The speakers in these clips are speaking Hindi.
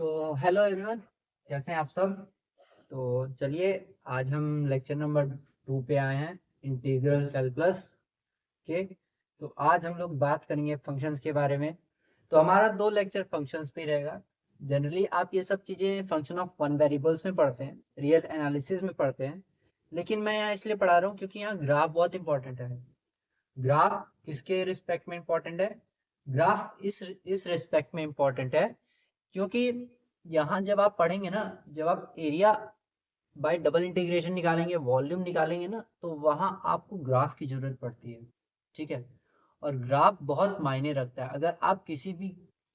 तो हेलो एवरीवन, कैसे हैं आप सब। तो चलिए, आज हम लेक्चर नंबर 2 पे आए हैं, इंटीग्रल कैलकुलस के। तो आज हम लोग बात करेंगे फंक्शंस के बारे में। तो हमारा 2 लेक्चर फंक्शंस पे रहेगा। जनरली आप ये सब चीज़ें फंक्शन ऑफ वन वेरिएबल्स में पढ़ते हैं, रियल एनालिसिस में पढ़ते हैं, लेकिन मैं यहाँ इसलिए पढ़ा रहा हूँ क्योंकि यहाँ ग्राफ बहुत इंपॉर्टेंट है। ग्राफ किसके रिस्पेक्ट में इंपॉर्टेंट है? ग्राफ इस रिस्पेक्ट में इंपॉर्टेंट है क्योंकि यहाँ जब आप पढ़ेंगे ना, जब आप एरिया बाय डबल इंटीग्रेशन निकालेंगे, वॉल्यूम निकालेंगे ना, तो वहाँ आपको ग्राफ की जरूरत पड़ती है। ठीक है, और ग्राफ बहुत मायने रखता है। अगर आप किसी भी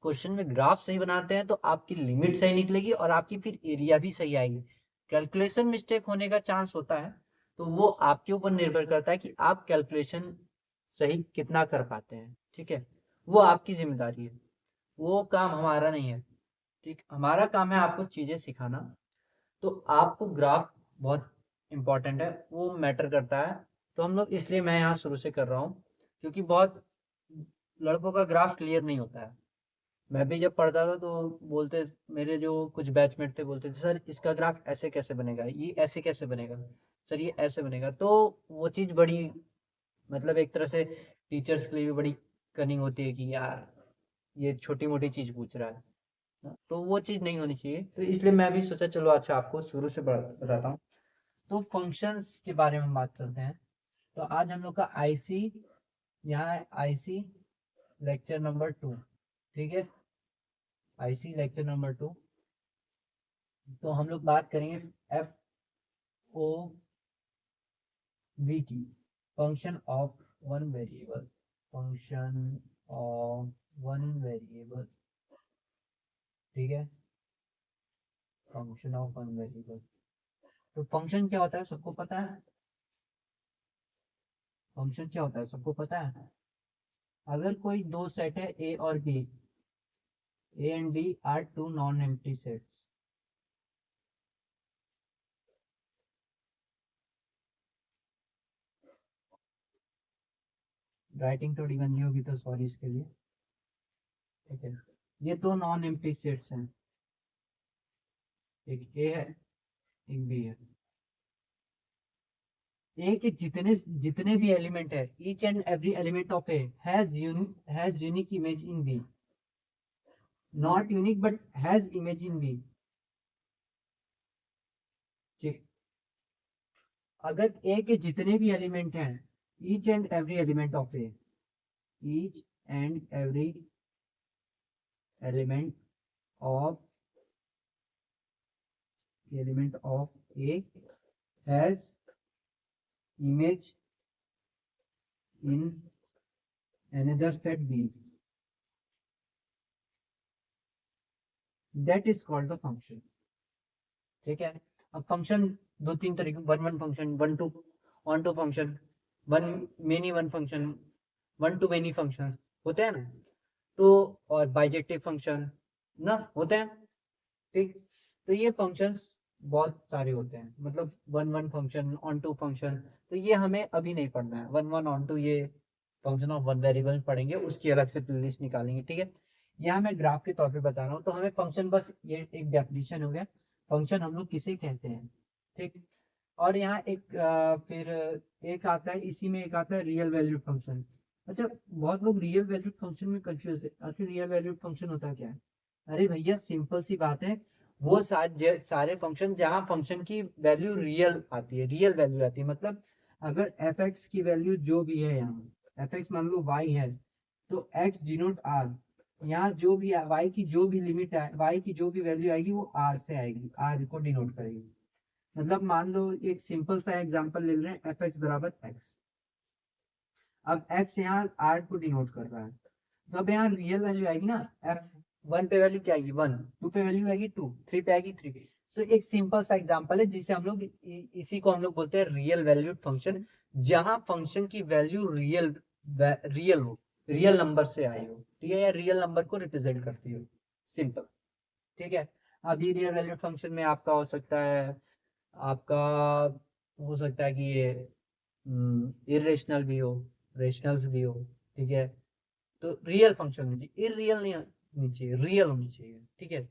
क्वेश्चन में ग्राफ सही बनाते हैं तो आपकी लिमिट सही निकलेगी और आपकी फिर एरिया भी सही आएगी। कैलकुलेशन मिस्टेक होने का चांस होता है, तो वो आपके ऊपर निर्भर करता है कि आप कैलकुलेशन सही कितना कर पाते हैं। ठीक है, वो आपकी जिम्मेदारी है, वो काम हमारा नहीं है। ठीक, हमारा काम है आपको चीजें सिखाना। तो आपको ग्राफ बहुत इम्पोर्टेंट है, वो मैटर करता है। तो हम लोग इसलिए मैं यहाँ शुरू से कर रहा हूँ क्योंकि बहुत लड़कों का ग्राफ क्लियर नहीं होता है। मैं भी जब पढ़ता था तो बोलते, मेरे जो कुछ बैचमेट थे बोलते थे, सर इसका ग्राफ ऐसे कैसे बनेगा, ये ऐसे कैसे बनेगा, सर ये ऐसे बनेगा। तो वो चीज़ बड़ी, मतलब एक तरह से टीचर्स के लिए भी बड़ी कनिंग होती है कि यार ये छोटी मोटी चीज़ पूछ रहा है। तो वो चीज़ नहीं होनी चाहिए। तो इसलिए मैं भी सोचा चलो अच्छा आपको शुरू से बताता हूँ। तो फंक्शंस के बारे में हम बात करते हैं। तो आज हम लोग का आईसी, यहाँ है आईसी लेक्चर नंबर 2। ठीक है, आईसी लेक्चर नंबर 2। तो हम लोग बात करेंगे एफ ओ वी की, function of one variable. Function of one variable. ठीक है, फंक्शन ऑफ वन वेरिएबल। तो फंक्शन क्या होता है सबको पता है? फंक्शन क्या होता है सबको पता है? अगर कोई दो सेट है ए और B, A and B are two non empty sets. Writing थोड़ी गंदी होगी तो सॉरी इसके लिए। ठीक है, ये दो नॉन एम्प्टी सेट्स हैं, एक ए है एक बी है। ए के जितने जितने भी एलिमेंट है, each and every element of A has unique image in B. Not unique but has image in B. ठीक, अगर ए के जितने भी एलिमेंट हैं, each and every element of A, each and every element of A has image in another set B, that is called the function. ठीक है, अब फंक्शन दो तीन तरीके, one one function, one two function, one function, one two many function होते हैं ना। तो और बाइजेक्टिव फंक्शन ना होते हैं। ठीक, तो ये फंक्शंस बहुत सारे होते हैं, मतलब one one function, onto function. तो ये हमें अभी नहीं पढ़ना है, वन वन ऑन टू ये फंक्शन ऑफ वन वेरिएबल पढ़ेंगे, उसकी अलग से प्लेलिस्ट निकालेंगे। ठीक है, यहाँ मैं ग्राफ के तौर पे बता रहा हूँ। तो हमें फंक्शन, बस ये एक डेफिनेशन हो गया, फंक्शन हम लोग किसे कहते हैं। ठीक, और यहाँ एक फिर एक आता है, इसी में एक आता है रियल वैल्यूड फंक्शन। अच्छा, बहुत लोग रियल वैल्यूड फंक्शन में कंफ्यूज है, आखिर रियल वैल्यूड फंक्शन होता क्या है? अरे भैया सिंपल सी बात है, वो सारे फंक्शन जहाँ फंक्शन की वैल्यू रियल आती है, रियल वैल्यू आती है। मतलब अगर एफ एक्स की वैल्यू जो भी है, यहाँ एफ एक्स मान लो वाई है, तो एक्स डिनोट आर। यहाँ जो भी वाई की जो भी लिमिट है, वाई की जो भी वैल्यू आएगी वो आर से आएगी, आर को डिनोट करेगी। मतलब मान लो एक सिंपल सा एग्जांपल ले रहे हैं, एफ एक्स बराबर एक्स। अब एक्स यहाँ आर को डिनोट कर रहा है, तो अब यहाँ रियल वैल्यू आएगी ना, एफ वन पे वैल्यू क्या आएगी वन, टू पे वैल्यू आएगी टू, थ्री पे आएगी थ्री। तो एक सिंपल सा एग्जांपल है जिसे हम लोग इसी को हम लोग बोलते हैं रियल वैल्यूड फंक्शन, जहां फंक्शन की वैल्यू रियल हो, रियल नंबर से आई हो। ठीक है, या रियल नंबर को रिप्रेजेंट करती हो, सिंपल। ठीक है, अब ये रियल वैल्यूड फंक्शन में आपका हो सकता है, आपका हो सकता है कि ये इरेशनल भी हो, रेशनल्स भी हो। ठीक है, तो रियल फंक्शन होनी चाहिए, इरियल नहीं होनी चाहिए, रियल होनी चाहिए। ठीक है,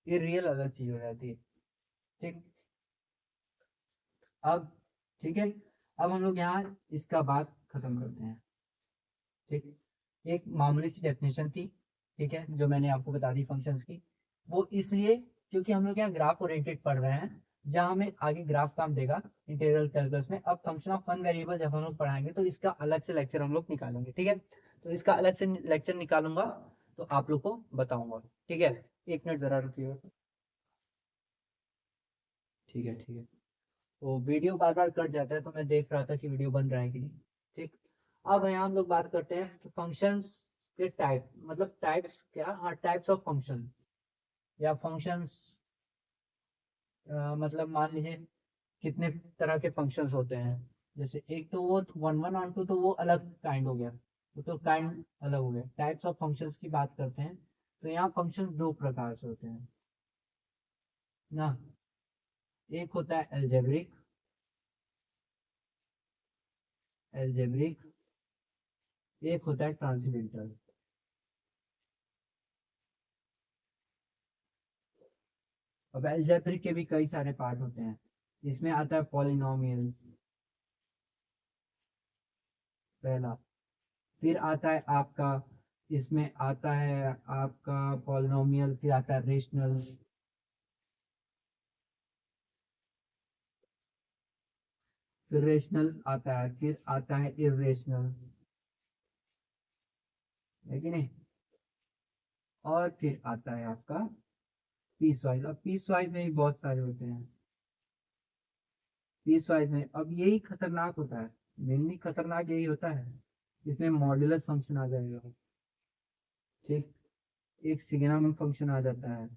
ये रियल अलग चीज हो जाती है। ठीक, अब ठीक है, अब हम लोग यहाँ इसका बात खत्म करते हैं। ठीक, एक मामूली सी डेफिनेशन थी, ठीक है, जो मैंने आपको बता दी फंक्शंस की। वो इसलिए क्योंकि हम लोग यहाँ ग्राफ ओरिएंटेड पढ़ रहे हैं, जहाँ हमें आगे ग्राफ काम देगा इंटीग्रल कैलकुलस में। अब फंक्शन ऑफ वन वेरिएबल जब हम लोग पढ़ाएंगे तो इसका अलग से लेक्चर हम लोग निकालेंगे। ठीक है, तो इसका अलग से लेक्चर निकालूंगा तो आप लोग को बताऊंगा। ठीक है, एक मिनट जरा रुकिएगा। ठीक है, ठीक है। तो वीडियो बार बार कट जाता है, तो मैं देख रहा था कि वीडियो बन रहा है कि नहीं। ठीक, अब यहाँ हम लोग बात करते हैं कि फंक्शंस के टाइप, मतलब टाइप्स क्या, हाँ, टाइप्स ऑफ फंक्शन या फंक्शंस। मतलब मान लीजिए कितने तरह के फंक्शंस होते हैं। जैसे एक तो वो वन वन ऑन टू, तो वो अलग काइंड हो गया, वो तो काइंड अलग हो गया। टाइप्स ऑफ फंक्शंस की बात करते हैं तो यहाँ फंक्शंस दो प्रकार से होते हैं ना। एक होता है एल्जेब्रिक, एल्जेब्रिक, एक होता है ट्रांसेंडेंटल। अब एल्जेब्रिक के भी कई सारे पार्ट होते हैं। इसमें आता है पॉलिनोमियल, पहला। फिर आता है आपका, इसमें आता है आपका पॉलिनोमियल, फिर आता है रेशनल, फिर रेशनल आता है, फिर आता है इरेशनल, है कि नहीं। और फिर आता है आपका पीस वाइज। अब पीस वाइज में भी बहुत सारे होते हैं। पीस वाइज में अब यही खतरनाक होता है, मेनली खतरनाक यही होता है। इसमें मॉड्यूलस फंक्शन आ जाएगा। ठीक, एक सिग्नम फंक्शन आ जाता है।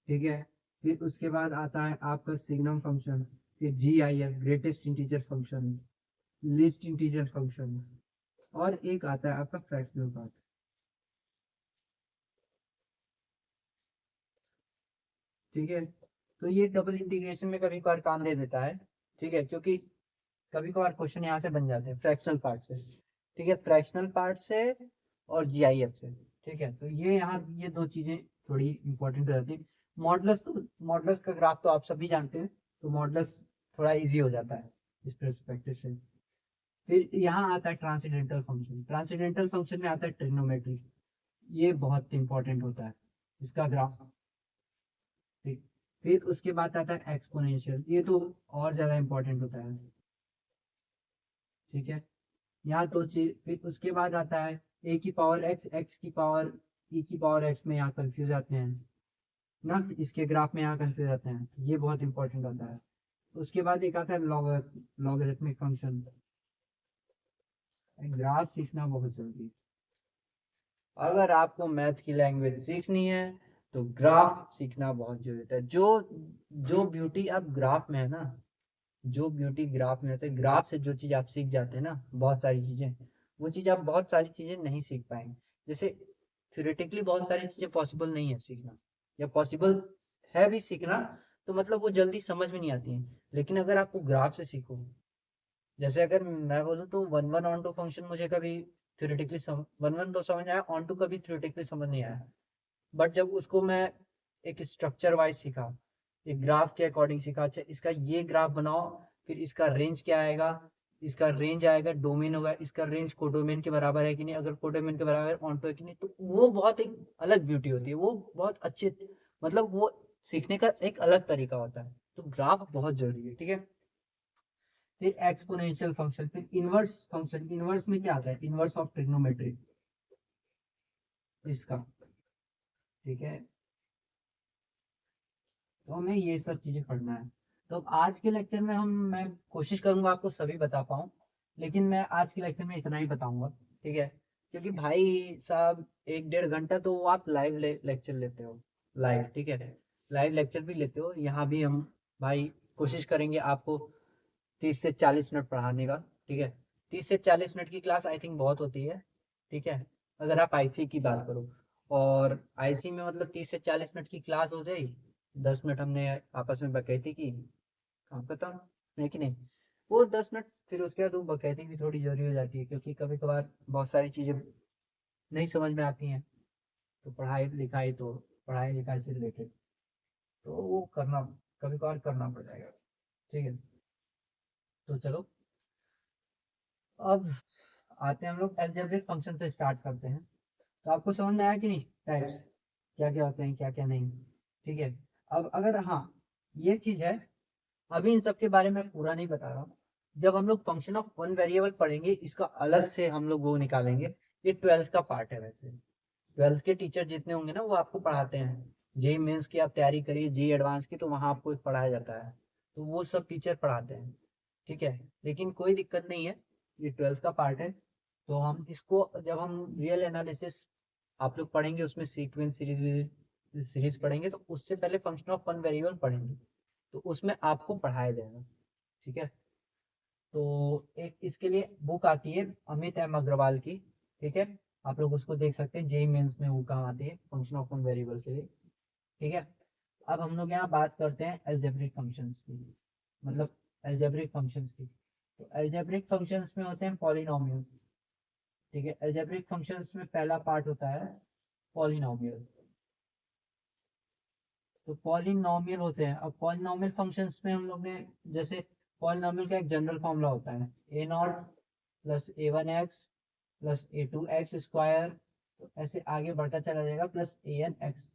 ठीक है, फिर उसके बाद आता है आपका सिग्नम फंक्शन, फिर G I F, greatest integer function, least integer function, और एक आता है आपका फ्रैक्शनल पार्ट। ठीक है, तो ये डबल इंटीग्रेशन में कभी कभार काम दे देता है। ठीक है, क्योंकि कभी कभार क्वेश्चन यहाँ से बन जाते हैं फ्रैक्शनल पार्ट से। ठीक है, फ्रैक्शनल पार्ट से और जीआईएफ से। ठीक है, तो ये यहाँ ये दो चीजें थोड़ी इंपॉर्टेंट हो जाती है। मॉडुलस, तो मॉडुलस का ग्राफ तो आप सभी जानते हैं, तो मॉडुलस थोड़ा इजी हो जाता है इस परस्पेक्टिव से। फिर यहाँ आता है ट्रांसेंडेंटल फंक्शन। ट्रांसेंडेंटल फंक्शन में आता है ट्रिग्नोमेट्री, ये बहुत इंपॉर्टेंट होता है इसका ग्राफ। ठीक, फिर उसके बाद आता है एक्सपोनेंशियल, ये तो और ज्यादा इंपॉर्टेंट होता है। ठीक है, यहाँ दो चीज। फिर उसके बाद आता है ए की पावर एक्स, एक्स की पावर ई की पावर एक्स में यहाँ कंफ्यूज आते हैं ना, इसके ग्राफ में यहाँ कंफ्यूज आते हैं, ये बहुत इंपॉर्टेंट आता है। उसके बाद एक आता है लॉगरिथमिक फंक्शन। ग्राफ सीखना बहुत जरूरी है। अगर आपको मैथ की लैंग्वेज सीखनी है तो ग्राफ सीखना बहुत जरूरी है। जो जो ब्यूटी अब ग्राफ में है ना, जो ब्यूटी ग्राफ में होता है, ग्राफ से जो चीज़ आप सीख जाते हैं ना, बहुत सारी चीज़ें, वो चीज़ आप बहुत सारी चीज़ें नहीं सीख पाएंगे। जैसे थ्योरेटिकली बहुत सारी चीज़ें पॉसिबल नहीं है सीखना, या पॉसिबल है भी सीखना, तो मतलब वो जल्दी समझ में नहीं आती हैं। लेकिन अगर आप वो ग्राफ से सीखो, जैसे अगर मैं बोलूँ तो one one onto function मुझे कभी थ्योरेटिकली वन वन तो समझ आया, ऑन टू कभी थ्योरेटिकली समझ नहीं आया। बट जब उसको मैं एक स्ट्रक्चर वाइज सीखा, एक ग्राफ के अकॉर्डिंग सीखा, अच्छा इसका ये ग्राफ बनाओ, फिर इसका रेंज क्या आएगा, इसका रेंज आएगा, डोमेन होगा, इसका रेंज कोडोमेन के बराबर है कि नहीं, अगर कोडोमेन के बराबर ऑनटो है कि नहीं, तो वो बहुत एक अलग ब्यूटी होती है, वो बहुत अच्छे, मतलब वो सीखने का एक अलग तरीका होता है। तो ग्राफ बहुत जरूरी है। ठीक है, फिर एक्सपोनेंशियल फंक्शन, फिर इनवर्स फंक्शन। इनवर्स में क्या आता है, इनवर्स ऑफ ट्रिग्नोमेट्री इसका। ठीक है, तो हमें ये सब चीजें पढ़ना है। तो आज के लेक्चर में मैं कोशिश करूंगा आपको सभी बता पाऊँ, लेकिन मैं आज के लेक्चर में इतना ही बताऊंगा। ठीक है, क्योंकि भाई साहब एक डेढ़ घंटा तो आप लाइव लेक्चर लेते हो, लाइव। ठीक है, लाइव लेक्चर भी लेते हो, यहाँ भी हम भाई कोशिश करेंगे आपको 30 से 40 मिनट पढ़ाने का। ठीक है, 30 से 40 मिनट की क्लास आई थिंक बहुत होती है। ठीक है, अगर आप आईसी की बात करो, और आईसी में मतलब 30 से 40 मिनट की क्लास हो जाए, 10 मिनट हमने आपस में बकैती की, काम खत्म, है कि नहीं। वो 10 मिनट, फिर उसके बाद वो बकैती भी थोड़ी जरूरी हो जाती है, क्योंकि कभी कभार बहुत सारी चीज़ें नहीं समझ में आती हैं, तो पढ़ाई लिखाई तो पढ़ाई लिखाई से रिलेटेड, तो वो करना कभी कभार करना पड़ जाएगा। ठीक है, तो चलो अब आते हैं हम लोग अलजेब्रिक फंक्शन से स्टार्ट करते हैं। तो आपको समझ में आया कि नहीं टाइप्स क्या क्या होते हैं क्या क्या नहीं। ठीक है, अब अगर हाँ ये चीज है, अभी इन सब के बारे में पूरा नहीं बता रहा हूँ। जब हम लोग फंक्शन ऑफ वन वेरिएबल पढ़ेंगे इसका अलग से हम लोग वो निकालेंगे। ये 12th का पार्ट है। वैसे 12th के टीचर जितने होंगे ना वो आपको पढ़ाते हैं। जेई मेंस की आप तैयारी करिए, जेई एडवांस की, तो वहाँ आपको पढ़ाया जाता है, तो वो सब टीचर पढ़ाते हैं। ठीक है, लेकिन कोई दिक्कत नहीं है, ये 12th का पार्ट है। तो हम इसको जब हम रियल एनालिसिस आप लोग पढ़ेंगे उसमें सीक्वेंस सीरीज पढ़ेंगे, तो उससे पहले फंक्शन ऑफ वन वेरिएबल पढ़ेंगे, तो उसमें आपको पढ़ाया जाएगा। ठीक है, तो एक इसके लिए बुक आती है अमित एम अग्रवाल की। ठीक है, आप लोग उसको देख सकते हैं, जेई मेंस में वो काम आती है फंक्शन ऑफ वन वेरिएबल के लिए। ठीक है, अब हम लोग यहाँ बात करते हैं अलजेब्रिक फंक्शंस की, मतलब अलजेब्रिक फंक्शंस की। तो अलजेब्रिक फंक्शंस में होते हैं पॉलिनोमियल। ठीक है, अलजेब्रिक फंक्शंस में पहला पार्ट होता है पॉलिनोमियल। तो पॉलिनोमियल होते हैं, अब पॉलिनोमियल फंक्शंस में हम लोग ने जैसे पॉलिनोमियल का एक जनरल फॉर्मूला होता है A not plus A one X plus A two X square, ऐसे आगे बढ़ता चला जाएगा, plus A N X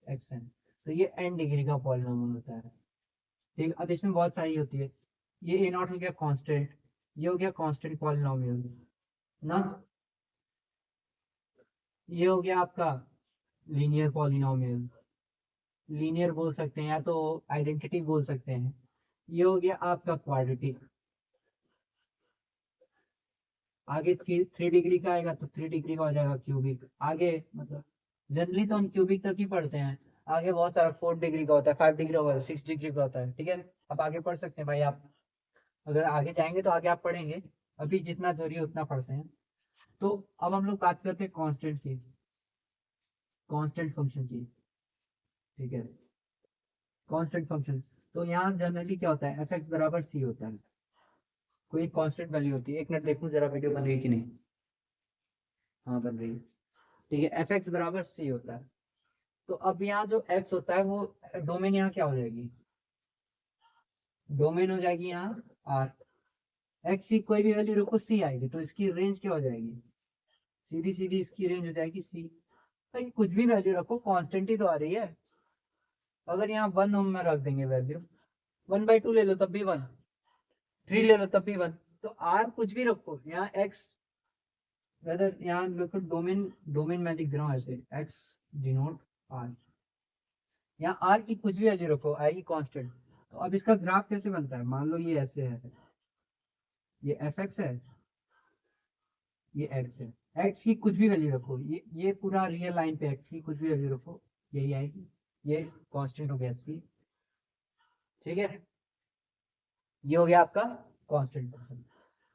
X N. तो ये एन डिग्री का पॉलिनोमियल होता है। ठीक, अब इसमें बहुत सारी होती है। ये ए नॉट हो गया कांस्टेंट, ये हो गया कांस्टेंट पॉलिनोमियल ना। ये हो गया आपका लीनियर पॉलिनोमियल, लीनियर बोल सकते हैं या तो आइडेंटिटी बोल सकते हैं। ये हो गया आपका क्वाड्रेटिक। आगे 3 डिग्री का आएगा तो 3 डिग्री का हो जाएगा क्यूबिक। आगे मतलब जनरली तो हम क्यूबिक तक ही पढ़ते हैं, आगे बहुत सारा 4 डिग्री का होता है, 5 डिग्री का होता है, 6 डिग्री का होता है। ठीक है, आप आगे पढ़ सकते हैं भाई, आप अगर आगे जाएंगे तो आगे आप पढ़ेंगे, अभी जितना जरूरी है उतना पढ़ते हैं। तो अब हम लोग बात करते हैं कांस्टेंट की, कांस्टेंट फंक्शन की। ठीक है, कांस्टेंट फंक्शन, तो यहाँ जनरली क्या होता है, एफ एक्स बराबर सी होता है, कोई कांस्टेंट वैल्यू होती है। एक मिनट देखूं जरा वीडियो बन रही है कि नहीं। हाँ बन रही है। ठीक है, एफ एक्स बराबर सी होता है। तो अब यहाँ जो एक्स होता है वो डोमेन यहाँ क्या हो जाएगी, डोमेन हो जाएगी यहाँ आर। एक्स की कोई भी वैल्यू रखो सी आएगी, तो इसकी रेंज क्या हो जाएगी, सीधी सीधी इसकी रेंज हो जाएगी सी। भाई कुछ भी वैल्यू रखो कांस्टेंट ही तो आ रही है। अगर यहाँ 1 हम में रख देंगे वैल्यू, 1/2 ले लो तब भी 1, 3 ले लो तब भी 1। तो आर कुछ भी रखो, यहाँ एक्स वेदर यहाँ देखो डोमेन, डोमेन मैं लिख रहा हूँ ऐसे एक्स डिनोट आर, यहाँ आर की कुछ भी वैल्यू रखो आएगी कांस्टेंट। तो अब इसका ग्राफ कैसे बनता है, मान लो ये ऐसे है, ये एफ एक्स है, ये एक्स है। एक्स की कुछ भी वैल्यू रखो, ये पूरा रियल लाइन पे एक्स की कुछ भी वैल्यू रखो, यही आएगी। ये कांस्टेंट हो गया सी। ठीक है, ये हो गया आपका कांस्टेंट फंक्शन।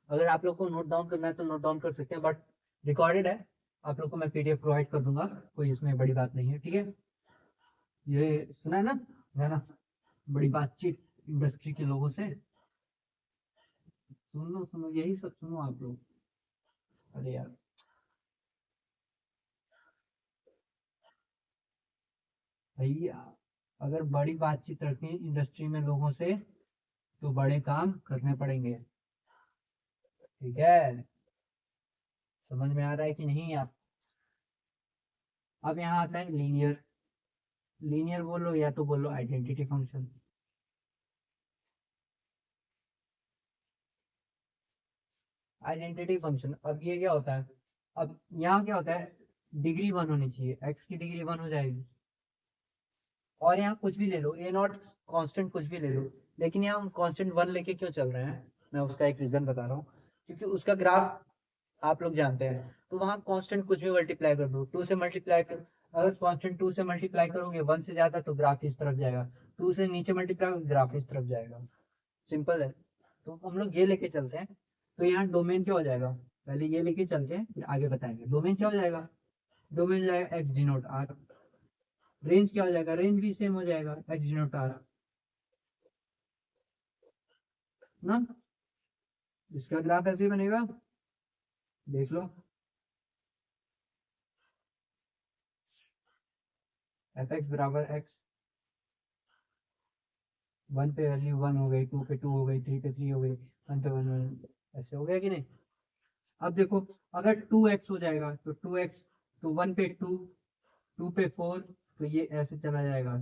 अगर आप लोग को नोट डाउन करना है तो नोट डाउन कर सकते हैं, बट रिकॉर्डेड है, आप लोग को मैं पीडीएफ प्रोवाइड कर दूंगा, कोई इसमें बड़ी बात नहीं है। ठीक है, ये सुना है ना, बड़ी बातचीत इंडस्ट्री के लोगों से, सुन लो सुनो, यही सब सुनो आप लोग। अरे यार भैया, अगर बड़ी बातचीत रखनी है इंडस्ट्री में लोगों से तो बड़े काम करने पड़ेंगे। ठीक है, समझ में आ रहा है कि नहीं आप। अब यहाँ आता है लीनियर, लीनियर बोलो या तो बोलो आइडेंटिटी फंक्शन। आइडेंटिटी फंक्शन, अब ये क्या होता है, अब यहाँ क्या होता है, डिग्री 1 होनी चाहिए, एक्स की डिग्री 1 हो जाएगी। और यहाँ कुछ भी ले लो, ए नॉट कांस्टेंट कुछ भी ले लो, लेकिन यहाँ हम कांस्टेंट 1 लेके क्यों चल रहे हैं, मैं उसका एक रीजन बता रहा हूँ। क्योंकि उसका ग्राफ आप लोग जानते हैं, तो वहाँ कांस्टेंट कुछ भी मल्टीप्लाई कर दो, 2 से मल्टीप्लाई कर, अगर कांस्टेंट 2 से मल्टीप्लाई करोगे 1 से ज्यादा तो ग्राफ इस तरफ जाएगा, 2 से नीचे मल्टीप्लाई ग्राफ इस तरफ जाएगा, सिंपल है। तो हम लोग ये लेके चलते हैं, तो यहाँ डोमेन क्या हो जाएगा, पहले ये लेके चलते हैं फिर आगे बताएंगे। डोमेन क्या हो जाएगा, डोमेन हो जाएगा एक्स डिनोट आर। रेंज क्या हो जाएगा, रेंज भी सेम हो जाएगा एक्स डिनोट आर ना। इसका ग्राफ ऐसे ही बनेगा, देख लो एफ एक्स बराबर एक्स, 1 पे वैल्यू 1 हो गई, 2 पे 2 हो गई, 3 पे 3 हो गई, 1 पे 1, ऐसे हो गया कि नहीं। अब देखो अगर 2x हो जाएगा तो 2x, तो 1 पे 2, 2 पे 4, तो ये ऐसे चला जाएगा,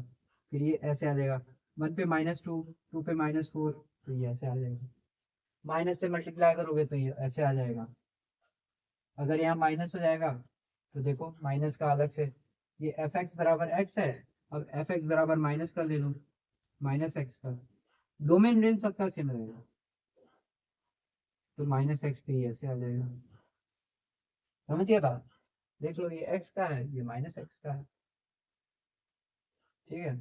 फिर ये ऐसे आ जाएगा, 1 पे -2, 2 पे -4, तो ये ऐसे आ जाएगा, माइनस से मल्टीप्लाई करोगे तो ये ऐसे आ जाएगा। अगर यहाँ माइनस हो जाएगा तो देखो माइनस का अलग से, ये एफ एक्स बराबर एक्स है, अब एफ एक्स बराबर माइनस का ले लो, माइनस एक्स का, डोमेन रेंज सबका सेम रहेगा, तो माइनस एक्स पे ही ऐसे आ जाएगा। समझिए बात, देख लो ये एक्स का है, ये माइनस एक्स का है, ठीक है।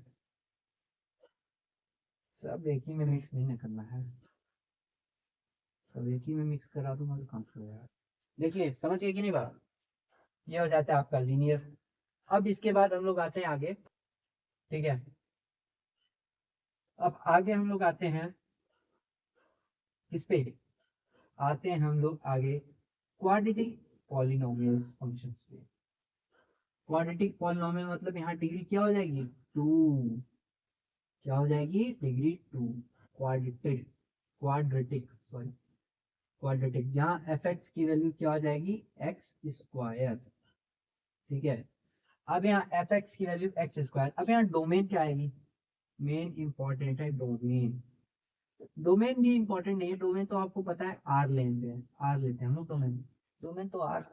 सब एक ही में मिक्स नहीं ना करना है, सब एक ही में मिक्स करा दूंगा तो कहाँ से होगा। देखिए समझ गए कि नहीं बात, ये हो जाता है आपका लीनियर। अब इसके बाद हम लोग आते हैं आगे, ठीक है। अब आगे हम लोग आते हैं इस पे, आते हैं हम लोग आगे क्वाड्रेटिक पॉलिनोमियल्स फंक्शंस पे। क्वाड्रेटिक पॉलिनोमियल मतलब यहाँ डिग्री क्या हो जाएगी, 2, क्या हो जाएगी, degree 2। Quadratic, quadratic sorry, quadratic, जहाँ एफ एक्स की वैल्यू क्या हो जाएगी, एक्स स्क्वायर, ठीक है। अब यहाँ एफ एक्स की वैल्यू एक्स स्क्वायर, अब यहाँ डोमेन क्या आएगी, मेन इंपॉर्टेंट है डोमेन। डोमेन भी इंपॉर्टेंट नहीं है, डोमेन तो आपको पता है आर लेते हैं, आर लेते हैं हम लोग डोमेन, डोमेन तो आर,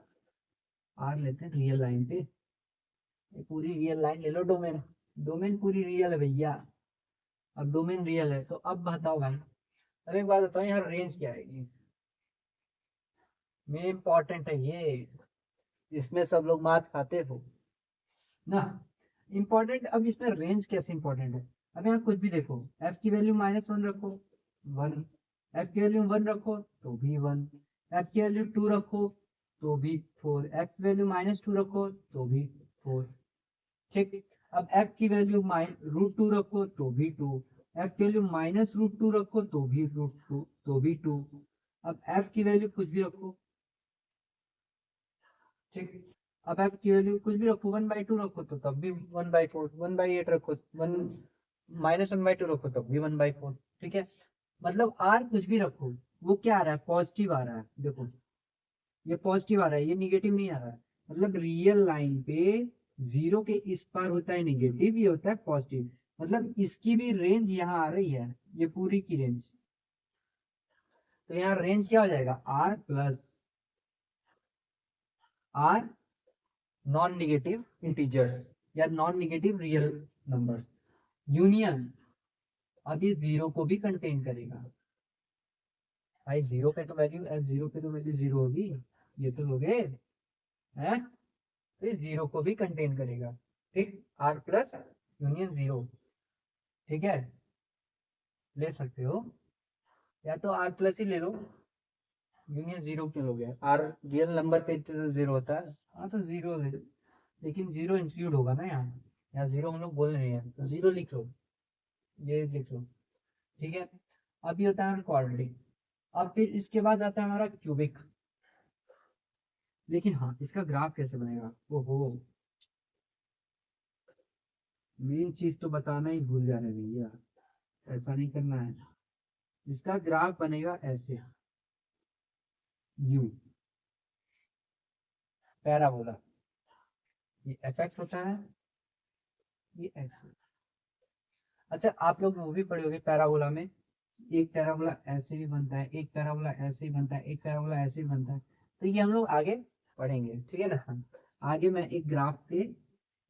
आर लेते हैं रियल लाइन पे, पूरी रियल लाइन ले लो डोमेन, डोमेन पूरी रियल है भैया। अब डोमेन रियल है तो अब बताओ भाई, अब एक बात बताओ यहाँ रेंज क्या आएगी, मेन इंपॉर्टेंट है ये, इसमें सब लोग मात खाते हो ना, इंपॉर्टेंट। अब इसमें रेंज कैसे इंपॉर्टेंट है, अब यहाँ कुछ भी देखो, एफ की वैल्यू -1 रखो 1, एफ की वैल्यू 1 रखो तो भी 1, एफ की वैल्यू 2 रखो तो भी 4, एफ की वैल्यू -2 रखो तो भी 4, ठीक। अब एफ की वैल्यू √2 रखो तो भी 2, एफ की वैल्यू -√2 रखो तो भी √2, तो भी 2। अब एफ की वैल्यू कुछ भी रखो, ठीक। अब एफ की वैल्यू कुछ भी रखो, 1/2 रखो तो तब भी 1/4, 1/8 रखो, 1 -1/2 रखो तब भी 1/4, ठीक है। मतलब आर कुछ भी रखो, वो क्या आ रहा है, पॉजिटिव आ रहा है, देखो ये पॉजिटिव आ रहा है, ये निगेटिव नहीं आ रहा है। मतलब रियल लाइन पे जीरो के इस पार होता है निगेटिव, ये होता है पॉजिटिव, मतलब इसकी भी रेंज यहाँ आ रही है, ये पूरी की रेंज, तो यहाँ रेंज क्या हो जाएगा, R plus R non negative integers या non negative real numbers union, अब ये जीरो को भी कंटेन करेगा भाई, जीरो पे तो वैल्यू, जीरो पे तो वैल्यू जीरो होगी, ये तो लोगे हैं, तो ये जीरो को भी कंटेन करेगा, ठीक। आर प्लस यूनियन जीरो, ठीक है, ले सकते हो, या तो आर प्लस ही ले लो, यूनियन जीरो क्यों लोगे, आर रियल नंबर पे तो जीरो होता है, हाँ तो जीरो ले, लेकिन जीरो इंक्लूड होगा ना यहाँ, यहाँ जीरो हम लोग बोल रहे हैं तो जीरो लिख लो, ये लिख लो, ठीक है। अब ये होता है क्वाड्रेटिक। अब फिर इसके बाद आता है हमारा क्यूबिक, लेकिन हाँ इसका ग्राफ कैसे बनेगा, ओहो मेन चीज तो बताना ही भूल जा रहे भैया, ऐसा नहीं करना है, इसका ग्राफ बनेगा ऐसे, यू पैराबोला, ये एफ एक्स होता है, ये एक्स। अच्छा आप लोग मूवी पढ़े होगे पैराबोला में, एक पैराबोला ऐसे भी बनता है, एक पैराबोला ऐसे ही बनता है, एक पैराबोला ऐसे ही बनता है, तो ये हम लोग आगे पढ़ेंगे, ठीक है ना। आगे मैं एक ग्राफ पे,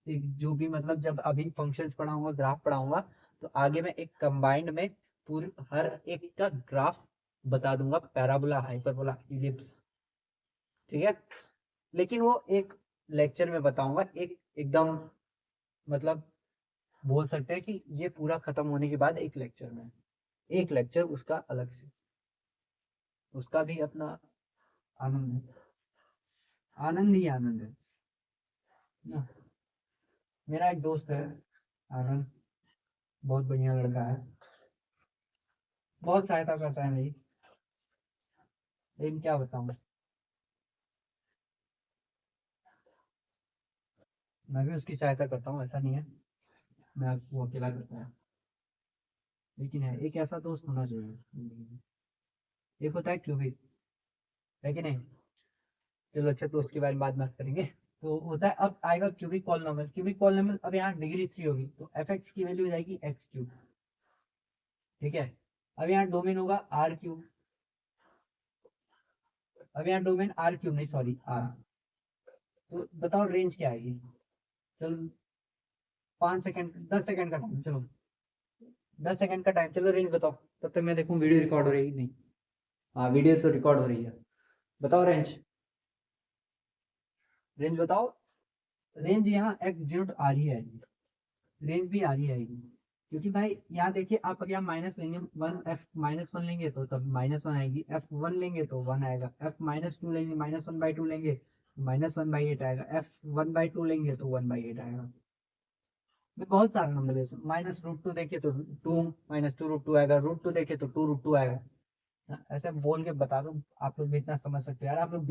एक जो भी मतलब जब अभी फंक्शंस पढ़ाऊंगा, ग्राफ पढ़ाऊंगा, तो आगे मैं एक कंबाइंड में पूरी हर एक का ग्राफ बता दूंगा, पैराबोला, हाइपरबोला, इलिप्स, ठीक है। लेकिन वो एक लेक्चर में बताऊंगा, एक एकदम मतलब बोल सकते हैं कि ये पूरा खत्म होने के बाद एक लेक्चर में, एक लेक्चर उसका अलग से, उसका भी अपना आनंद है, आनंद ही आनंद है ना। मेरा एक दोस्त है आनंद, बहुत बढ़िया लड़का है, बहुत सहायता करता है मेरी, लेकिन क्या बताऊं, मैं भी उसकी सहायता करता हूँ, ऐसा नहीं है। मैं आपको अकेला करता है, लेकिन है एक ऐसा दोस्त होना चाहिए। एक होता है क्यूबिक, है कि नहीं? चलो अच्छा, तो उसके बारे में बाद में बात करेंगे। तो होता है, अब आएगा क्यूबिक पॉलिनोमियल। क्यूबिक पॉलिनोमियल अब यहाँ डिग्री 3 होगी, तो एफ एक्स की वैल्यू हो जाएगी एक्स क्यूब। ठीक है, अब यहाँ डोमेन होगा आर क्यूब। अब यहाँ डोमेन आर क्यूब नहीं, सॉरी आर। तो बताओ रेंज क्या आएगी? चलो 5 सेकंड, 10 सेकंड का टाइम, चलो 10 सेकंड का टाइम, चलो रेंज बताओ। तब तक मैं देखूँ वीडियो रिकॉर्ड हो रही है नहीं। हाँ वीडियो तो रिकॉर्ड हो रही है। बताओ रेंज, रेंज बताओ। रेंज यहाँ एक्स जीरो आ रही है, रेंज भी आ रही है, क्योंकि भाई यहाँ देखिए, आप अगर यहाँ माइनस लेंगे वन, एफ -1 लेंगे तो तब -1 आएगी, F1 लेंगे तो 1 आएगा, F-2 लेंगे, -1/2 लेंगे -1/8 आएगा, F1/2 लेंगे तो 1/8 आएगा। मैं बहुत सारे नंबर ले सकता, -√2 देखिए तो 2, -2√2 आएगा, √2 देखिए तो 2√2 आएगा। ऐसे बोल के बता दो, आप लोग भी इतना समझ सकते हैं यार। आप लोग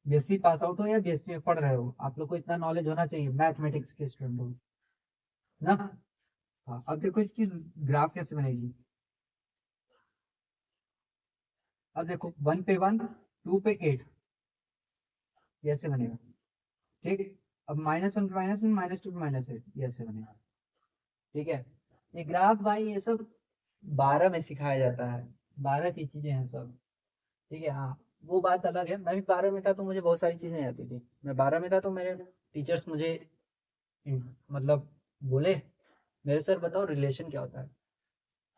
बीएससी पास आउट हो या बीएससी में पढ़ रहे हो, आप लोग को इतना नॉलेज होना चाहिए, मैथमेटिक्स के स्टूडेंट हो ना। हाँ, अब देखो इसकी ग्राफ कैसे बनेगी। अब देखो 1 पे 1, 2 पे 8, ये ऐसे बनेगा। ठीक, अब -1 पे -1, -2 पे -8, ये ऐसे बनेगा। ठीक है, ये ग्राफ भाई ये सब 12 में सिखाया जाता है, 12 की चीजें हैं सब। ठीक है, हाँ वो बात अलग है। मैं भी 12 में था तो मुझे बहुत सारी चीजें आती थी। मैं 12 में था तो मेरे टीचर्स मुझे मतलब बोले, मेरे सर बताओ रिलेशन क्या होता है।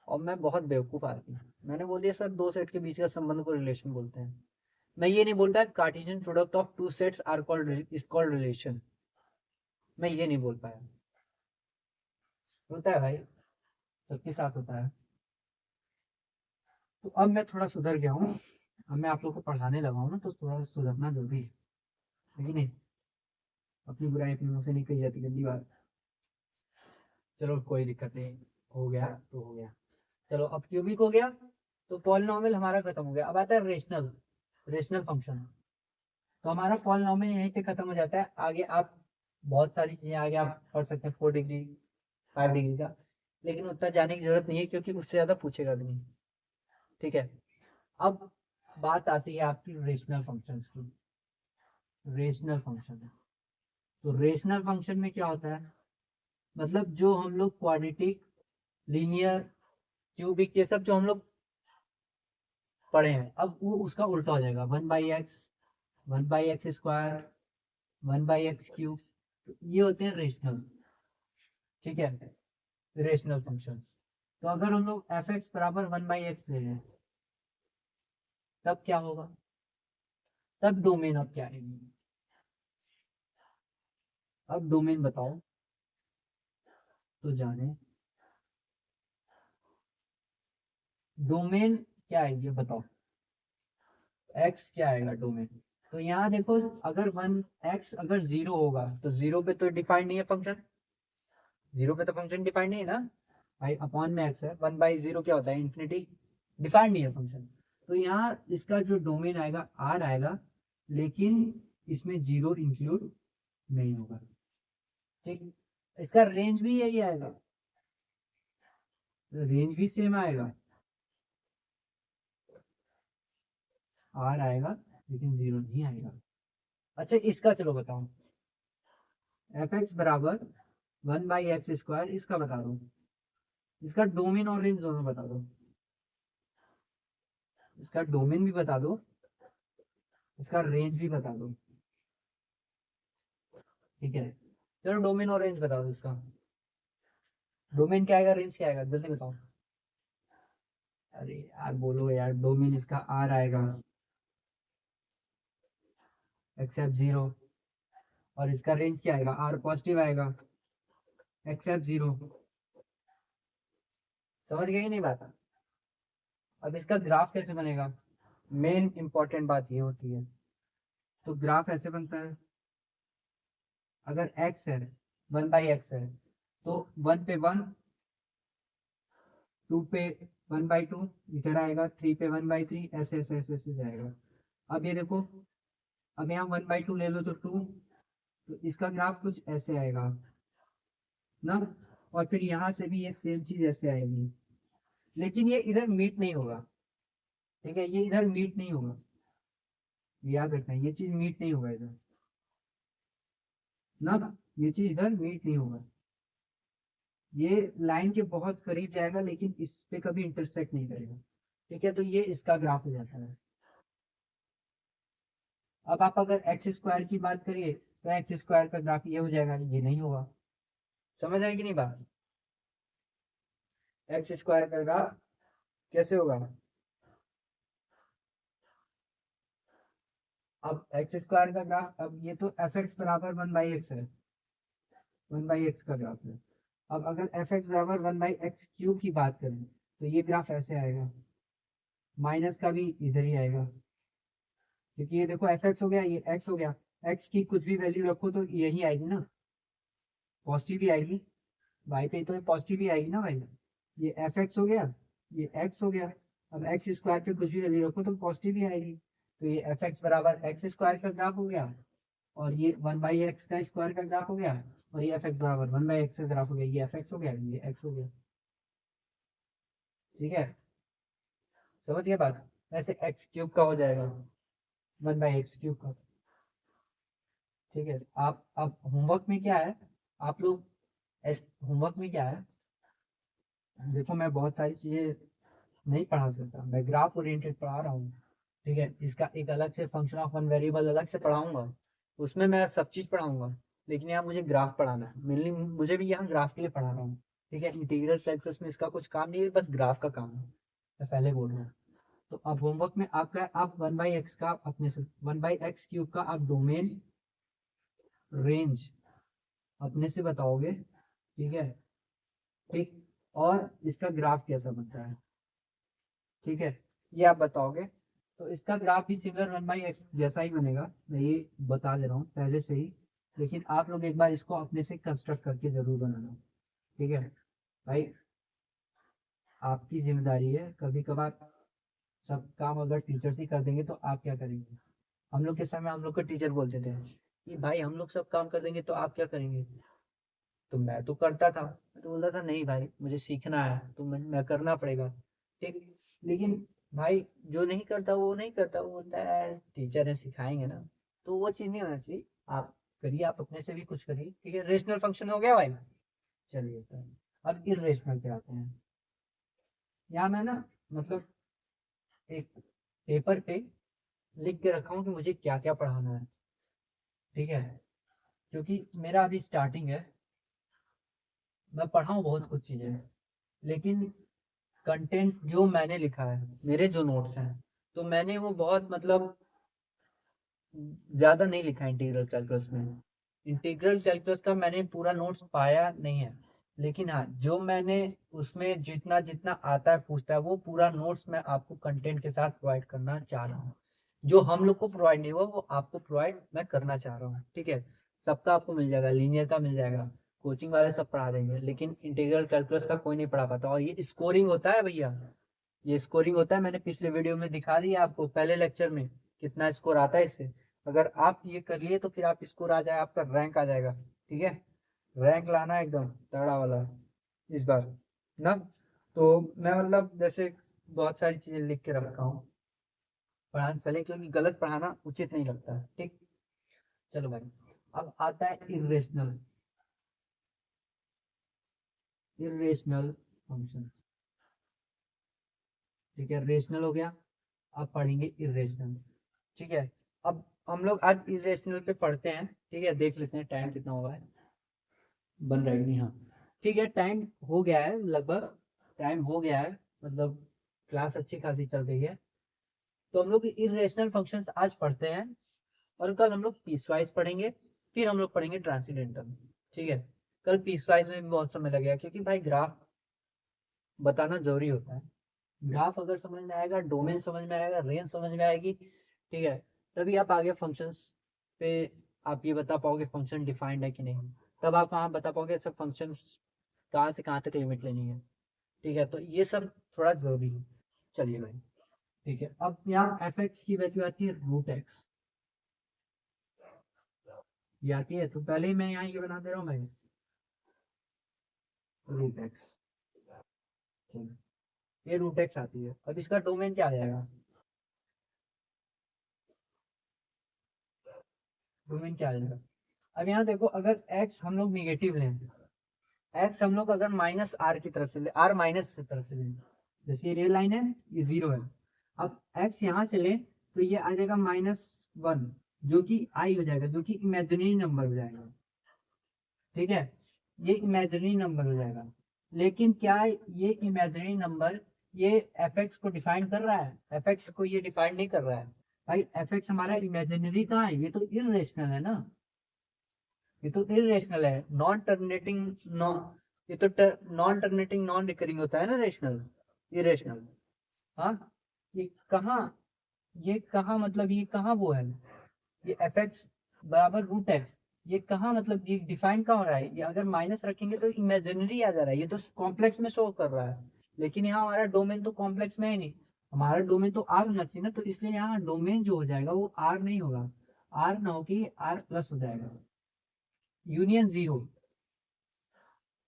और मैं बहुत बेवकूफ आदमी, मैंने बोल दिया सर दो सेट के बीच का संबंध को रिलेशन बोलते हैं। मैं ये नहीं बोल पाया Cartesian product of two sets are called is called relation, मैं ये नहीं बोल पाया। होता है भाई, सबके साथ होता है। तो अब मैं थोड़ा सुधर गया हूँ, अब मैं आप लोग को पढ़ाने लगा हूँ ना, तो थोड़ा सुधरना जरूरी है कि नहीं? अपनी बुराई अपने मुंह से नहीं कही जाती, गंदी बात। चलो कोई दिक्कत नहीं, हो गया तो हो गया। चलो अब क्यूबिक हो गया, तो पॉलिनोमियल हमारा खत्म हो गया। अब आता है रेशनल, रेशनल फंक्शन। तो हमारा पॉलिनोमियल यहीं पे खत्म हो जाता है। आगे आप बहुत सारी चीजें आगे आप पढ़ सकते हैं, 4 डिग्री 5 डिग्री का, लेकिन उतना जाने की जरूरत नहीं है क्योंकि उससे ज्यादा पूछेगा भी नहीं। ठीक है, अब बात आती है आपकी रेशनल फंक्शंस की। रेशनल फंक्शन, तो रेशनल फंक्शन में क्या होता है, मतलब जो हम लोग क्वाड्रेटिक, लीनियर, क्यूबिक, ये सब जो हम लोग पढ़े हैं, अब वो उसका उल्टा हो जाएगा। 1/x, 1/x², 1/x³, ये होते हैं रेशनल। ठीक है, रेशनल फंक्शंस। तो अगर हम लोग एफ एक्स बराबर 1/x ले लें, तब क्या होगा? तब डोमेन अब क्या है, अब डोमेन बताओ तो जाने। डोमेन क्या है ये बताओ, एक्स क्या आएगा डोमेन? तो यहाँ देखो, अगर 1x अगर 0 होगा तो 0 पे तो डिफाइंड नहीं है फंक्शन, 0 पे तो फंक्शन डिफाइंड नहीं है ना भाई, अपॉन में x है, 1/0 क्या होता है, इंफिनिटी, डिफाइंड नहीं है फंक्शन। तो यहाँ इसका जो डोमेन आएगा r आएगा, लेकिन इसमें 0 इंक्लूड नहीं होगा। ठीक, इसका रेंज भी यही आएगा, रेंज भी सेम आएगा, r आएगा लेकिन 0 नहीं आएगा। अच्छा इसका चलो बताओ, एफ एक्स बराबर 1/x², इसका बता दो, इसका डोमेन और रेंज दोनों बता दो, इसका डोमेन भी बता दो, इसका रेंज भी बता दो। ठीक है, चलो डोमेन और रेंज बता दो इसका। डोमेन क्या आएगा, रेंज क्या आएगा, जल्दी बताओ। अरे यार बोलो यार, डोमेन इसका आर आएगा एक्सेप्ट 0, और इसका रेंज क्या आएगा, आर पॉजिटिव आएगा एक्सेप्ट 0। समझ गए कि नहीं बात? अब इसका ग्राफ कैसे बनेगा, मेन इंपॉर्टेंट बात ये होती है। तो ग्राफ ऐसे बनता है, अगर x है, 1/x है, तो 1 पे 1, 2 पे 1/2, इधर आएगा 3 पे 1/3, ऐसे ऐसे ऐसे ऐसे जाएगा। अब ये देखो, अब यहाँ 1/2 ले लो तो 2, तो इसका ग्राफ कुछ ऐसे आएगा ना। और फिर यहाँ से भी ये सेम चीज ऐसे आएगी, लेकिन ये इधर मीट नहीं होगा। ठीक है, ये इधर मीट नहीं होगा, याद रखना ये चीज मीट नहीं होगा इधर ना, ये चीज इधर मीट नहीं होगा। ये लाइन के बहुत करीब जाएगा लेकिन इस पे कभी इंटरसेक्ट नहीं करेगा। ठीक है, तो ये इसका ग्राफ हो जाता है। अब आप अगर एक्स स्क्वायर की बात करिए तो एक्स स्क्वायर का ग्राफ ये हो जाएगा, ये नहीं होगा। समझ आएगी नहीं बात? एक्स स्क्वायर का ग्राफ कैसे होगा? अब एक्स स्क्वायर का ग्राफ, अब ये तो एफ एक्स बराबर वन बाई एक्स है, वन बाई एक्स का ग्राफ है। अब अगर एफ एक्स बराबर वन बाई एक्स क्यूब की बात करें तो ये ग्राफ ऐसे आएगा, माइनस का भी इधर ही आएगा, क्योंकि ये देखो एफ एक्स हो गया, ये एक्स हो गया, एक्स की कुछ भी वैल्यू रखो तो यही आएगी ना, पॉजिटिव भी आएगी। वाई पे तो पॉजिटिव भी आएगी ना भाई। ये एफ एक्स हो गया, ये एक्स हो गया, अब एक्स स्क्वायर पे कुछ भी वैल्यू रखो तो पॉजिटिव ही आएगी। तो ये एफ एक्स बराबर एक्स स्क्वायर का ग्राफ हो गया, और ये वन बाई एक्स का स्क्वायर का ग्राफ हो गया, और ये एफ एक्स बराबर वन बाई एक्स का ग्राफ हो गया, ये एफ एक्स हो गया, ये एक्स हो गया। ठीक है, समझ गए बात? वैसे एक्स क्यूब का हो जाएगा, वन बाई एक्स क्यूब का। ठीक है, आप अब होमवर्क में क्या है, आप लोग होमवर्क में क्या है, देखो मैं बहुत सारी चीजें नहीं पढ़ा सकता, मैं ग्राफ ओरिएंटेड पढ़ा रहा हूँ। ठीक है, इसका एक अलग से फंक्शन ऑफ वन वेरिएबल अलग से पढ़ाऊंगा, उसमें मैं सब चीज पढ़ाऊंगा, लेकिन यहाँ मुझे ग्राफ पढ़ाना है मेनली, मुझे भी यहाँ ग्राफ के लिए पढ़ा रहा हूँ। ठीक है, इंटीग्रल कैलकुलस में इसका कुछ काम नहीं है, बस ग्राफ का काम है, मैं पहले बोल रहा हूँ। तो अब होमवर्क में आपका, आप वन बाई एक्स का अपने से, वन बाई एक्स क्यूब का आप डोमेन रेंज अपने से बताओगे। ठीक है, ठीक, और इसका ग्राफ कैसा बनता है, ठीक है, ये आप बताओगे। तो इसका ग्राफ भी सिमिलर वन बाई एक्स जैसा ही बनेगा, मैं ये बता दे रहा हूँ पहले से ही, लेकिन आप लोग एक बार इसको अपने से कंस्ट्रक्ट करके जरूर बनाना। ठीक है भाई, आपकी जिम्मेदारी है, कभी कभार सब काम अगर टीचर्स ही कर देंगे तो आप क्या करेंगे? हम लोग के समय हम लोग को टीचर बोलते थे कि भाई हम लोग सब काम कर देंगे तो आप क्या करेंगे? तो मैं तो करता था, मैं तो बोलता था नहीं भाई मुझे सीखना है तो मैं करना पड़ेगा। ठीक, लेकिन भाई जो नहीं करता वो नहीं करता, वो बोलता है टीचर है सिखाएंगे ना, तो वो चीज नहीं होना चाहिए। आप करिए, आप अपने से भी कुछ करिए। ठीक है, रेशनल फंक्शन हो गया भाई। चलिए तो अब इरेशनल पे आते हैं। यहाँ मैं ना, मतलब एक पेपर पे लिख के रखा हूँ कि मुझे क्या क्या पढ़ाना है। ठीक है, क्योंकि मेरा अभी स्टार्टिंग है, मैं पढ़ा हूँ बहुत कुछ चीजें, लेकिन कंटेंट जो मैंने लिखा है, मेरे जो नोट्स हैं, तो मैंने वो बहुत मतलब ज्यादा नहीं लिखा है इंटीग्रल कैलकुलस में। इंटीग्रल कैलकुलस का मैंने पूरा नोट्स पाया नहीं है, लेकिन हाँ जो मैंने उसमें जितना जितना आता है पूछता है, वो पूरा नोट्स मैं आपको कंटेंट के साथ प्रोवाइड करना चाह रहा हूँ। जो हम लोग को प्रोवाइड नहीं हुआ वो आपको प्रोवाइड मैं करना चाह रहा हूँ। ठीक है, सबका आपको मिल जाएगा, लीनियर का मिल जाएगा, कोचिंग वाले सब पढ़ा देंगे, लेकिन इंटीग्रल कैलकुलस का कोई नहीं पढ़ा पाता। और ये स्कोरिंग होता है भैया, ये स्कोरिंग होता है, मैंने पिछले वीडियो में दिखा दिया आपको, पहले लेक्चर में कितना स्कोर आता है इससे। अगर आप ये कर लिए तो फिर आप स्कोर आ जाए, आपका रैंक आ जाएगा। ठीक है, रैंक लाना है एकदम तगड़ा वाला इस बार ना। तो मैं मतलब जैसे बहुत सारी चीजें लिख के रखा हूँ पढ़ाने से पहले, क्योंकि गलत पढ़ाना उचित नहीं लगता है। ठीक, चलो भाई, अब आता है इरेशनल, इरेशनल फंक्शन। ठीक है, रेशनल हो गया, अब पढ़ेंगे इरेशनल। ठीक है, अब हम लोग आज इरेशनल पे पढ़ते हैं। ठीक है, देख लेते हैं टाइम कितना हुआ है, बन रहा है कि नहीं। हाँ ठीक है, टाइम हो गया है लगभग, टाइम हो गया है, मतलब क्लास अच्छी खासी चल रही है। तो हम लोग इरेशनल फंक्शंस आज पढ़ते हैं, और कल हम लोग पीसवाइज पढ़ेंगे, फिर हम लोग पढ़ेंगे ट्रांसीडेंटल। ठीक है, कल पीसवाइज में भी बहुत समय लगेगा, क्योंकि भाई ग्राफ बताना जरूरी होता है। ग्राफ अगर समझ में आएगा, डोमेन समझ में आएगा, रेंज समझ में आएगी, ठीक है, तभी आप आगे फंक्शंस पे आप ये बता पाओगे फंक्शन डिफाइंड है कि नहीं, तब आप वहाँ बता पाओगे सब फंक्शन कहाँ से कहाँ तक लिमिट लेनी है। ठीक है, तो ये सब थोड़ा जरूरी है। चलिए भाई, ठीक है, अब यहाँ एफ एक्स की वैल्यू आती है रूट एक्स, ये आती है, तो पहले ही मैं यहाँ ये बना दे रहा हूँ भाई, रूट एक्स, ये रूट एक्स आती है। अब इसका डोमेन क्या आ जाएगा, डोमेन क्या आ जाएगा। अब यहाँ देखो, अगर x हम लोग निगेटिव लें, x हम लोग अगर माइनस आर की तरफ से ले, आर माइनस की तरफ से लें, जैसे ये रेल लाइन है, ये 0 है। अब x यहाँ से ले तो ये आ जाएगा -1, जो कि i हो जाएगा, जो कि इमेजिनरी नंबर हो जाएगा। ठीक है, ये इमेजिनरी नंबर हो जाएगा। लेकिन क्या ये इमेजिनरी नंबर ये fx को डिफाइन कर रहा है, fx को ये डिफाइन नहीं कर रहा है भाई। fx हमारा इमेजिनरी कहाँ है, ये तो इररेशनल है ना, ये तो इरेशनल है, नॉन टर्मिनेटिंग, ये तो नॉन टर्मिनेटिंग नॉन रिकरिंग होता है ना, रेशनल, इरेशनल। हाँ, ये कहाँ मतलब ये कहाँ वो है, ये एफ एक्स बराबर रूट एक्स, ये कहाँ मतलब ये डिफाइन कहाँ हो रहा है। ये अगर माइनस रखेंगे तो इमेजिनरी आ जा रहा है, ये तो कॉम्प्लेक्स में शो कर रहा है। लेकिन यहाँ हमारा डोमेन तो कॉम्प्लेक्स में है नहीं, हमारा डोमेन तो आर होना चाहिए ना, तो इसलिए यहाँ डोमेन जो हो जाएगा वो आर नहीं होगा, आर ना होगी आर प्लस हो जाएगा। यूनियन जीरो,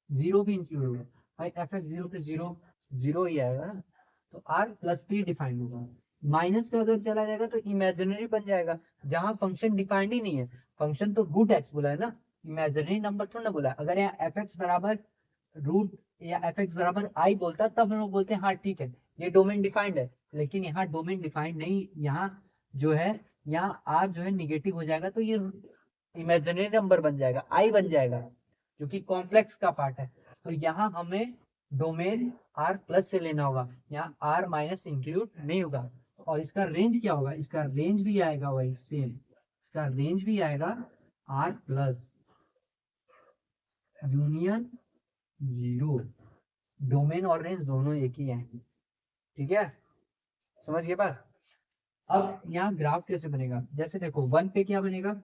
जीरो भी इंक्लूड होगा भाई, एफ एक्स जीरो पे जीरो, जीरो ही आएगा ना, तो आर प्लस पी डिफाइंड होगा। माइनस पे अगर चला जाएगा तो इमेजिनरी बन जाएगा, जहां फंक्शन डिफाइंड ही नहीं है। फंक्शन तो रूट एक्स बोला है ना, इमेजिनरी नंबर थोड़ा ना बोला है। अगर यहाँ एफ एक्स बराबर रूट या एफ एक्स बराबर आई बोलता तब हम लोग बोलते हैं हाँ ठीक है ये डोमेन डिफाइंड है। लेकिन यहाँ डोमेन डिफाइंड नहीं, यहाँ जो है, यहाँ आर जो है निगेटिव हो जाएगा, तो ये इमेजिनरी नंबर बन जाएगा, आई बन जाएगा, जो कि कॉम्प्लेक्स का पार्ट है। तो यहाँ हमें डोमेन आर प्लस से लेना होगा, यहाँ आर माइनस इंक्लूड नहीं होगा। और इसका रेंज क्या होगा, इसका रेंज भी आएगा वही सेम, इसका रेंज भी आएगा R plus union zero. Domain और रेंज दोनों एक ही है। ठीक है, समझ गए बात। अब यहाँ ग्राफ कैसे बनेगा, जैसे देखो 1 पे क्या बनेगा,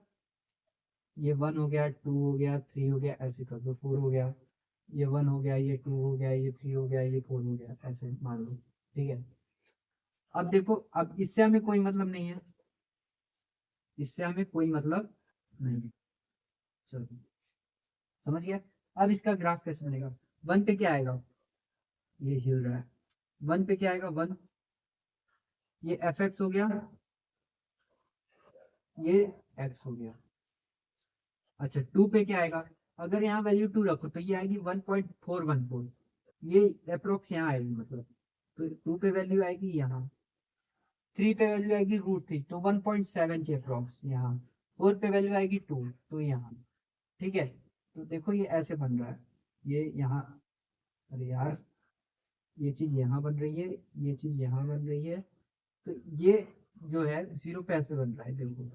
ये 1 हो गया, 2 हो गया, 3 हो गया, ऐसे कर दो, 4 हो गया, ये 1 हो गया, ये 2 हो गया, ये 3 हो गया, ये 4 हो गया, ऐसे मान लो। ठीक है, अब देखो, अब इससे हमें कोई मतलब नहीं है, इससे हमें कोई मतलब नहीं है। चलो, समझ गया। अब इसका ग्राफ कैसे बनेगा, 1 पे क्या आएगा, ये हिल रहा है, 1 पे क्या आएगा, 1, ये एफ एक्स हो गया, ये एक्स हो गया। अच्छा, 2 पे क्या आएगा, अगर यहाँ वैल्यू 2 रखो तो ये आएगी 1.414, ये अप्रोक्स यहाँ आएगी, मतलब तो 2 पे वैल्यू आएगी यहाँ, 3 पे वैल्यू आएगी √3, तो 1.7 के अप्रोक्स यहाँ, 4 पे वैल्यू आएगी 2, तो यहाँ। ठीक है, तो देखो ये ऐसे बन रहा है, ये यहाँ, अरे यार, ये चीज यहाँ बन रही है, ये चीज यहाँ बन रही है, तो ये जो है 0 पे ऐसे बन रहा है, देखो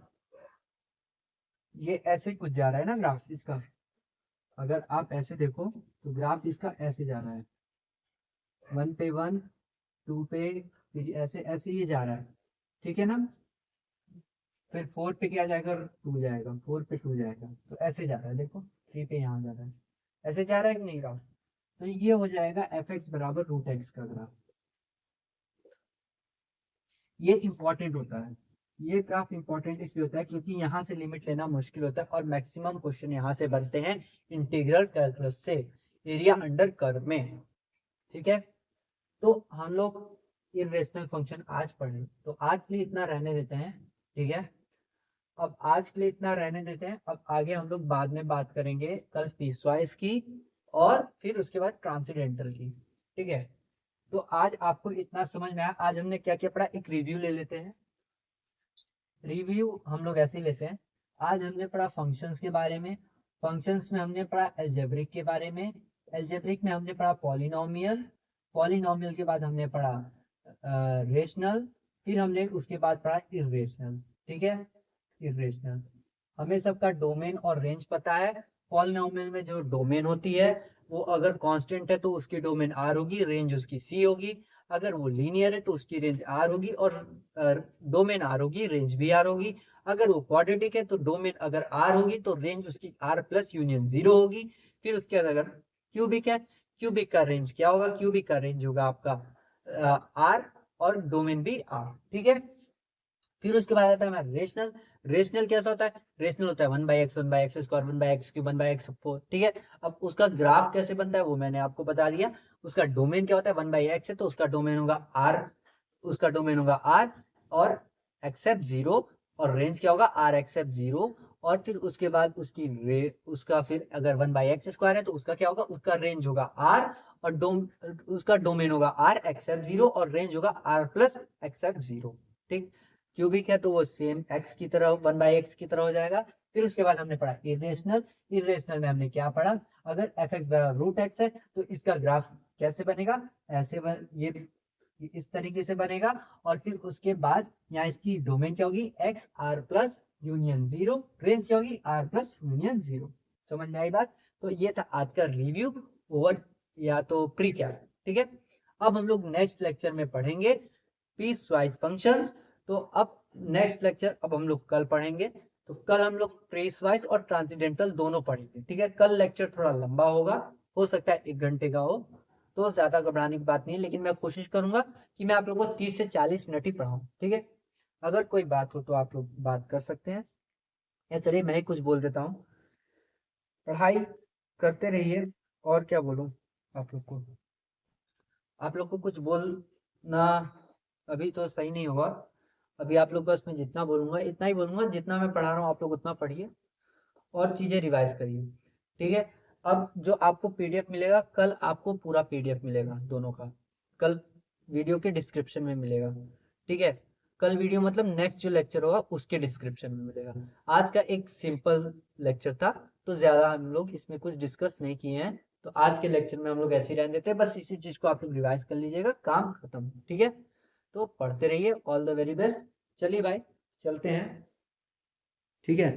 ये ऐसे कुछ जा रहा है ना ग्राफ इसका। अगर आप ऐसे देखो तो ग्राफ इसका ऐसे जा रहा है, 1 पे 1, 2 पे, फिर ऐसे ऐसे ये जा रहा है। ठीक है ना, फिर 4 पे क्या जाएगा, 2 जाएगा, 4 पे 2 जाएगा, तो ऐसे जा रहा है, देखो 3 पे यहाँ जा रहा है, ऐसे जा रहा है कि नहीं ग्राफ। तो ये हो जाएगा एफ एक्स बराबर रूट एक्स का ग्राफ। ये इंपॉर्टेंट होता है, ये ग्राफ इंपॉर्टेंट इसलिए होता है क्योंकि यहाँ से लिमिट लेना मुश्किल होता है, और मैक्सिमम क्वेश्चन यहाँ से बनते हैं इंटीग्रल कैलकुलस से, एरिया अंडर कर्व में। ठीक है, तो हम लोग इरेशनल फंक्शन आज पढ़े, तो आज के लिए इतना रहने देते हैं। ठीक है, अब आज के लिए इतना रहने देते हैं, अब आगे हम लोग बाद में बात करेंगे कल पीसवाइज की, और फिर उसके बाद ट्रांसेंडेंटल की। ठीक है, तो आज आपको इतना समझ में आया, आज हमने क्या क्या पढ़ा, एक रिव्यू ले लेते हैं। रिव्यू हम लोग ऐसे ही लेते हैं। आज हमने पढ़ा फंक्शंस के बारे में, फंक्शंस में हमने पढ़ा एल्जेब्रिक के बारे में, एल्जेब्रिक में हमने पढ़ा पॉलिनोमियल, पॉलिनोमियल के बाद हमने पढ़ा रेशनल, फिर हमने उसके बाद पढ़ा इरेशनल। ठीक है, इरेशनल, हमें सबका डोमेन और रेंज पता है। पॉलिनोमियल में जो डोमेन होती है वो अगर कांस्टेंट है तो उसकी डोमेन आर होगी, रेंज उसकी सी होगी। अगर वो लीनियर है तो उसकी रेंज आर होगी, और डोमेन आर होगी, रेंज भी आर होगी। अगर वो क्वाड्रेटिक है तो डोमेन अगर आर होगी तो रेंज उसकी आर प्लस यूनियन 0 होगी। फिर उसके बाद अगर क्यूबिक है, क्यूबिक का रेंज क्या होगा, क्यूबिक का रेंज होगा आपका आर, और डोमेन भी आर। ठीक है, फिर उसके बाद आता है हमारा रेशनल। रेशनल कैसा होता है? रेशनल होता है 1/x 1/x square 1/x cube 1/x4, ठीक है। अब उसका ग्राफ कैसे बनता है वो मैंने आपको बता दिया। उसका डोमेन क्या होता है? 1/x है तो उसका डोमेन होगा r, उसका डोमेन होगा r और एक्सेप्ट 0, और रेंज क्या होगा? r except 0। और फिर उसके बाद उसका फिर अगर 1/x स्क्वायर है तो उसका क्या होगा? उसका रेंज होगा r, और उसका डोमेन होगा r एक्सेप्ट 0 और रेंज होगा r प्लस एक्सेप्ट 0, ठीक। क्यूबिक है तो वो सेम x की तरह 1/x की तरह हो जाएगा। फिर उसके बाद हमने पढ़ा इरेशनल। इरेशनल में हमने क्या पढ़ा? अगर fx बराबर रूट x है तो इसका ग्राफ कैसे बनेगा? ये इस तरीके से बनेगा। और फिर उसके बाद यहाँ इसकी डोमेन क्या होगी? x r plus union 0, range क्या होगी? r plus union 0। समझ में आई बात? तो ये था आज का रिव्यू ओवर या तो प्री कैप, ठीक है। अब हम लोग नेक्स्ट लेक्चर में पढ़ेंगे पीस वाइज फंक्शन। तो अब नेक्स्ट लेक्चर अब हम लोग कल पढ़ेंगे। तो कल हम लोग पीस वाइज और ट्रांसीडेंटल दोनों पढ़ेंगे, ठीक है। कल लेक्चर थोड़ा लंबा होगा, हो सकता है 1 घंटे का हो, तो ज्यादा घबराने की बात नहीं है, लेकिन मैं कोशिश करूंगा कि मैं आप लोगों को 30 से 40 मिनट ही पढ़ाऊं, ठीक है। अगर कोई बात हो तो आप लोग बात कर सकते हैं, या चलिए मैं ही कुछ बोल देता हूँ। पढ़ाई करते रहिए, और क्या बोलूं आप लोग को। आप लोग को कुछ बोलना अभी तो सही नहीं होगा। अभी आप लोग बस मैं जितना बोलूंगा इतना ही बोलूंगा, जितना मैं पढ़ा रहा हूँ आप लोग उतना पढ़िए और चीजें रिवाइज करिए, ठीक है। अब जो आपको पीडीएफ मिलेगा कल, आपको पूरा पीडीएफ मिलेगा दोनों का, कल वीडियो के डिस्क्रिप्शन में मिलेगा, ठीक है। कल वीडियो मतलब नेक्स्ट जो लेक्चर होगा उसके डिस्क्रिप्शन में मिलेगा। आज का एक सिंपल लेक्चर था तो ज्यादा हम लोग इसमें कुछ डिस्कस नहीं किए हैं, तो आज के लेक्चर में हम लोग ऐसे ही रहने देते हैं। बस इसी चीज को आप लोग रिवाइज कर लीजिएगा, काम खत्म, ठीक है। तो पढ़ते रहिए, ऑल द वेरी बेस्ट। चलिए भाई चलते हैं, ठीक है।